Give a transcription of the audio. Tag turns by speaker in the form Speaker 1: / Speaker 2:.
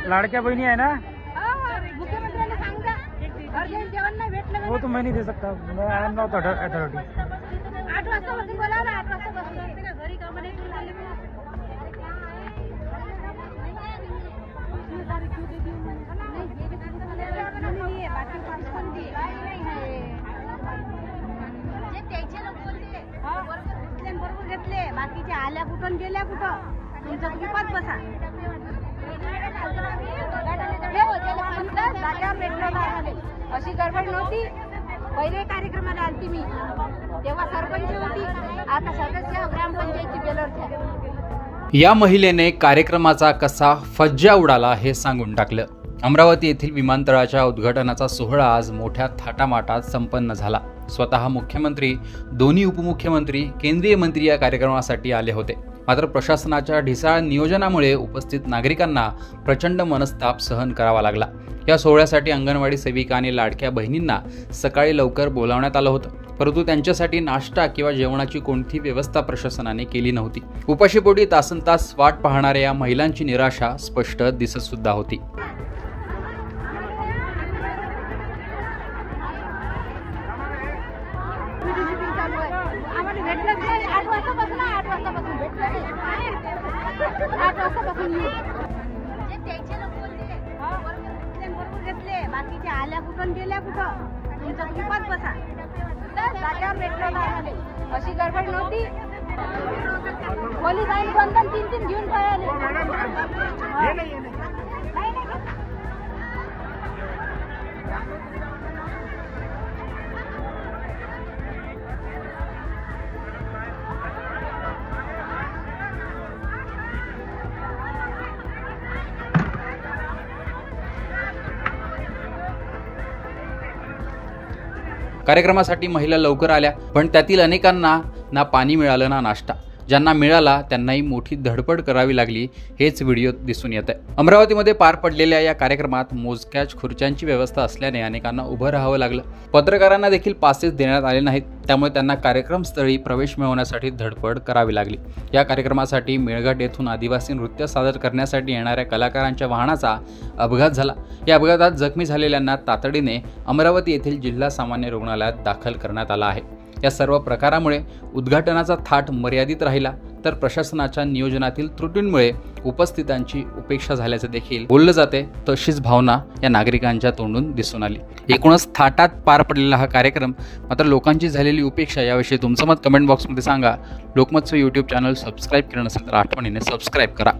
Speaker 1: लाडक्या बहिणी आहे ना,
Speaker 2: मुख्यमंत्र्यांना सांगा अर्जंट जेवण नाही भेटलं.
Speaker 1: वो तो मैं नहीं दे सकता, मैं आई एम नॉट अथॉरिटी.
Speaker 2: 8 वाजता बसून बोलावलं, 8 वाजता बसून घरी कामं नाही झाले. बरोबर घेतले, बाकीचे आल्या कुठून गेल्या कुठं, तुमचं किपात बसा. जागेवर भेटलं अशी गडबड नव्हती. पहिले कार्यक्रमाला आलती मी, तेव्हा सरपंच होती, आता सदस्य ग्रामपंचायतची बेलर.
Speaker 3: या महिलेने कार्यक्रमाचा कसा फज्जा उडाला हे सांगून टाकलं. अमरावती येथील विमानतळाच्या उद्घाटनाचा सोहळा आज मोठ्या थाटामाटात संपन्न झाला. स्वतः मुख्यमंत्री, दोन्ही उपमुख्यमंत्री, केंद्रीय मंत्री या कार्यक्रमासाठी आले होते. मात्र प्रशासनाच्या ढिसाळ नियोजनामुळे उपस्थित नागरिकांना प्रचंड मनस्ताप सहन करावा लागला. या सोहळ्यासाठी अंगणवाडी सेविका आणि लाडक्या बहिणींना सकाळी लवकर बोलावण्यात आलं होतं, परंतु त्यांच्यासाठी नाश्ता किंवा जेवणाची कोणती व्यवस्था प्रशासनाने केली नव्हती. उपाशीपोटी तासनतास वाट पाहणाऱ्या या महिलांची निराशा स्पष्ट दिसत सुद्धा होती.
Speaker 2: बाकीचे आल्या कुठून गेल्या कुठं, तुमचं किपात बसा. जागेवर भेटलं अशी गडबड नव्हती. पोलीस आईन 2-3 घेऊन पळाले.
Speaker 3: कार्यक्रमासाठी महिला लवकर आल्या, पण त्यातील अनेकांना ना पाणी मिळालं ना नाश्ता. ज्यांना मिळाला त्यांनाही मोठी धडपड करावी लागली, हेच व्हिडिओ दिसून येत आहे. अमरावतीमध्ये पार पडलेल्या या कार्यक्रमात मोजक्याच खुर्च्यांची व्यवस्था असल्याने अनेकांना उभं राहावं लागलं. पत्रकारांना देखील पासेस देण्यात आले नाहीत, त्यामुळे त्यांना कार्यक्रमस्थळी प्रवेश मिळवण्यासाठी धडपड करावी लागली. या कार्यक्रमासाठी मेळघाट येथून आदिवासी नृत्य सादर करण्यासाठी येणाऱ्या कलाकारांच्या वाहनाचा अपघात झाला. या अपघातात जखमी झालेल्यांना तातडीने अमरावती येथील जिल्हा सामान्य रुग्णालयात दाखल करण्यात आला आहे. या सर्व प्रकारामुळे उद्घाटनाचा थाट मर्यादित राहिला, तर प्रशासनाच्या नियोजनातील त्रुटींमुळे उपस्थितांची उपेक्षा झाल्याचे देखील बोललं जाते. तशीच भावना या नागरिकांच्या तोंडून दिसून आली. एकूणच थाटात पार पडलेला हा कार्यक्रम, मात्र लोकांची झालेली उपेक्षा याविषयी तुमचं मत कमेंट बॉक्समध्ये सांगा. लोकमतचं यूट्यूब चॅनल सबस्क्राईब केलं नसेल तर आठवणीने सबस्क्राईब करा.